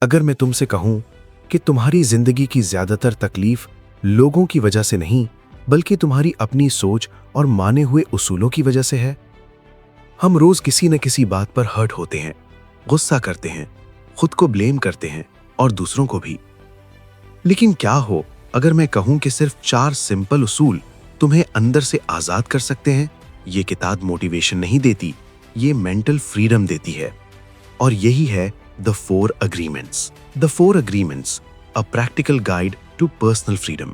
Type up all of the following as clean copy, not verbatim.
अगर मैं तुमसे कहूं कि तुम्हारी जिंदगी की ज्यादातर तकलीफ लोगों की वजह से नहीं बल्कि तुम्हारी अपनी सोच और माने हुए उसूलों की वजह से है। हम रोज किसी न किसी बात पर हर्ट होते हैं, गुस्सा करते हैं, खुद को ब्लेम करते हैं और दूसरों को भी। लेकिन क्या हो अगर मैं कहूं कि सिर्फ 4 सिंपल उसूल तुम्हें अंदर से आजाद कर सकते हैं। ये किताब मोटिवेशन नहीं देती, ये मेंटल फ्रीडम देती है। और यही है the 4 agreements. The 4 agreements, a practical guide to personal freedom.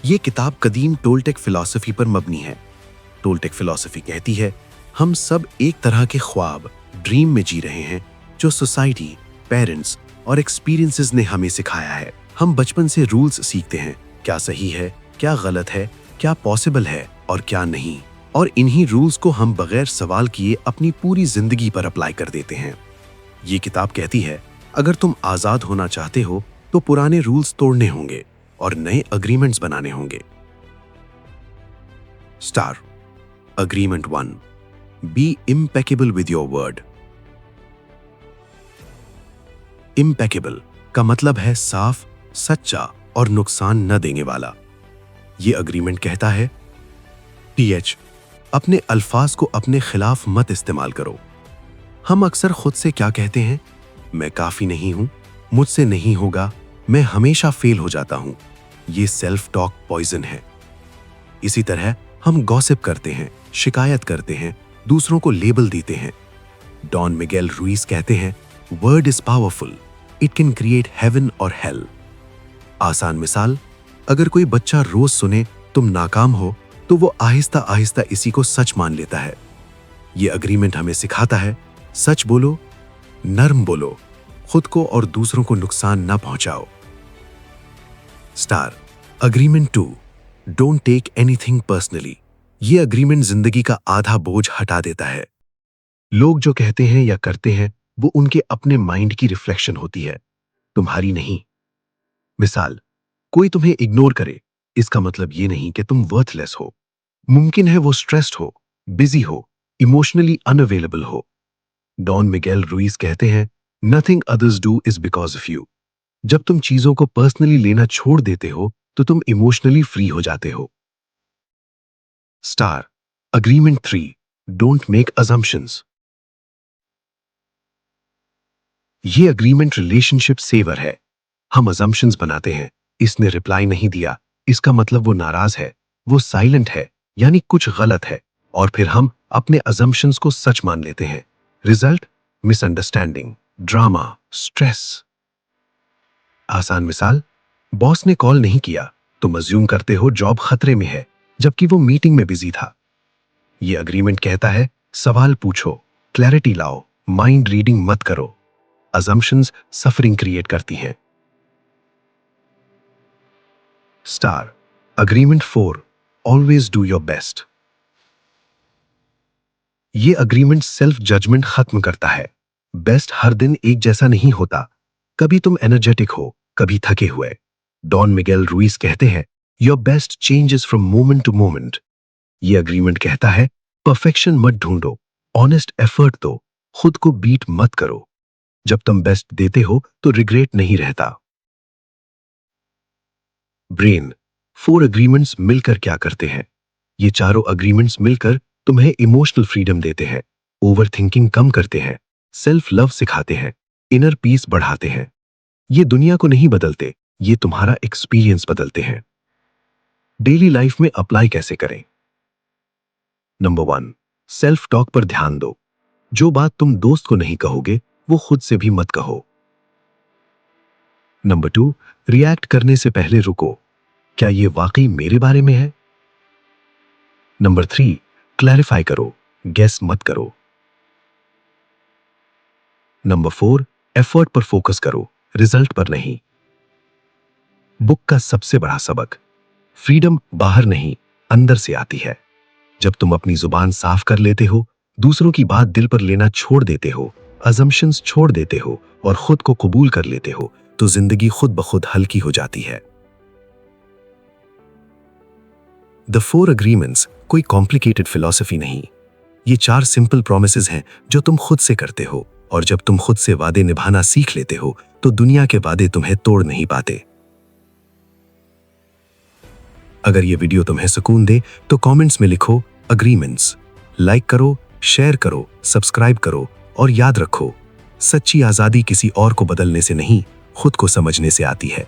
ये किताब कदीम टोल्टेक फिलॉसफी पर मबनी है। टोल्टेक फिलॉसफी कहती है हम सब एक तरह के ख्वाब, ड्रीम में जी रहे हैं जो सोसाइटी, पेरेंट्स और एक्सपीरियंसेस ने हमें सिखाया है। हम बचपन से रूल्स सीखते हैं, क्या सही है, क्या गलत है, क्या पॉसिबल है और क्या नहीं। और इन्हीं रूल्स को हम बगैर सवाल किए अपनी पूरी जिंदगी पर अप्लाई कर देते हैं। ये किताब कहती है अगर तुम आजाद होना चाहते हो तो पुराने रूल्स तोड़ने होंगे और नए अग्रीमेंट्स बनाने होंगे। Star agreement 1, be impeccable with your word. Impeccable का मतलब है साफ, सच्चा और नुकसान न देने वाला। यह अग्रीमेंट कहता है टीएच, अपने अल्फाज को अपने खिलाफ मत इस्तेमाल करो। हम अक्सर खुद से क्या कहते हैं, मैं काफी नहीं हूं, मुझसे नहीं होगा, मैं हमेशा फेल हो जाता हूं। ये सेल्फ टॉक पॉइजन है। इसी तरह हम गॉसिप करते हैं, शिकायत करते हैं, दूसरों को लेबल देते हैं। डॉन मिगेल रुइस कहते हैं word is powerful, it can create heaven और हेल। आसान मिसाल, अगर कोई बच्चा रोज सुने तुम नाकाम हो तो वो आहिस्ता आहिस्ता इसी को सच मान लेता है। ये अग्रीमेंट हमें सिखाता है सच बोलो, नर्म बोलो, खुद को और दूसरों को नुकसान ना पहुंचाओ। Star agreement 2, don't take anything personally. ये अग्रीमेंट जिंदगी का आधा बोझ हटा देता है। लोग जो कहते हैं या करते हैं वो उनके अपने माइंड की रिफ्लेक्शन होती है, तुम्हारी नहीं। मिसाल, कोई तुम्हें इग्नोर करे, इसका मतलब ये नहीं कि तुम वर्थलेस हो। मुमकिन है वो स्ट्रेस्ड हो, बिजी हो, इमोशनली अनअवेलेबल हो। डॉन मिगेल रुइस कहते हैं nothing others do is because of you. जब तुम चीजों को पर्सनली लेना छोड़ देते हो तो तुम इमोशनली फ्री हो जाते हो। Star agreement 3, don't make assumptions. ये अग्रीमेंट रिलेशनशिप सेवर है। हम अजम्पशंस बनाते हैं, इसने रिप्लाई नहीं दिया, इसका मतलब वो नाराज है, वो साइलेंट है, यानी कुछ गलत है। और फिर हम अपने अजम्पशंस को सच मान लेते हैं। Result misunderstanding, drama, stress. आसान मिसाल, बॉस ने कॉल नहीं किया, तुम अज्यूम करते हो जॉब खतरे में है, जबकि वो मीटिंग में बिजी था। ये अग्रीमेंट कहता है सवाल पूछो, क्लैरिटी लाओ, माइंड रीडिंग मत करो। अजम्पशंस सफरिंग क्रिएट करती हैं। Star agreement 4, always do your best. ये अग्रीमेंट सेल्फ जजमेंट खत्म करता है। बेस्ट हर दिन एक जैसा नहीं होता, कभी तुम एनर्जेटिक हो, कभी थके हुए। डॉन मिगेल रुइस कहते हैं your best changes from moment to moment. ये अग्रीमेंट कहता है परफेक्शन मत ढूंढो, ऑनेस्ट एफर्ट दो, खुद को बीट मत करो। जब तुम बेस्ट देते हो तो रिग्रेट नहीं रहता। ब्रेन 4 अग्रीमेंट्स मिलकर क्या करते हैं? ये चारों अग्रीमेंट्स मिलकर तुम्हें इमोशनल फ्रीडम देते हैं, ओवर थिंकिंग कम करते हैं, सेल्फ लव सिखाते हैं, इनर पीस बढ़ाते हैं। ये दुनिया को नहीं बदलते, ये तुम्हारा एक्सपीरियंस बदलते हैं। डेली लाइफ में अप्लाई कैसे करें? नंबर 1, सेल्फ टॉक पर ध्यान दो। जो बात तुम दोस्त को नहीं कहोगे वो खुद से भी मत कहो। नंबर 2, रिएक्ट करने से पहले रुको, क्या ये वाकई मेरे बारे में है? नंबर 3, क्लैरिफाई करो, गेस मत करो। नंबर 4, एफर्ट पर फोकस करो, रिजल्ट पर नहीं। बुक का सबसे बड़ा सबक, फ्रीडम बाहर नहीं, अंदर से आती है। जब तुम अपनी जुबान साफ कर लेते हो, दूसरों की बात दिल पर लेना छोड़ देते हो, अजम्पशंस छोड़ देते हो और खुद को कबूल कर लेते हो, तो जिंदगी खुद ब खुद हल्की हो जाती है। द 4 अग्रीमेंट्स कोई कॉम्प्लिकेटेड फिलॉसफी नहीं, ये 4 सिंपल प्रॉमिसेस हैं जो तुम खुद से करते हो, और जब तुम खुद से वादे निभाना सीख लेते हो तो दुनिया के वादे तुम्हें तोड़ नहीं पाते। अगर ये वीडियो तुम्हें सुकून दे तो कमेंट्स में लिखो अग्रीमेंट्स। लाइक करो, शेयर करो, सब्सक्राइब करो और याद रखो, सच्ची आजादी किसी और को बदलने से नहीं, खुद को समझने से आती है।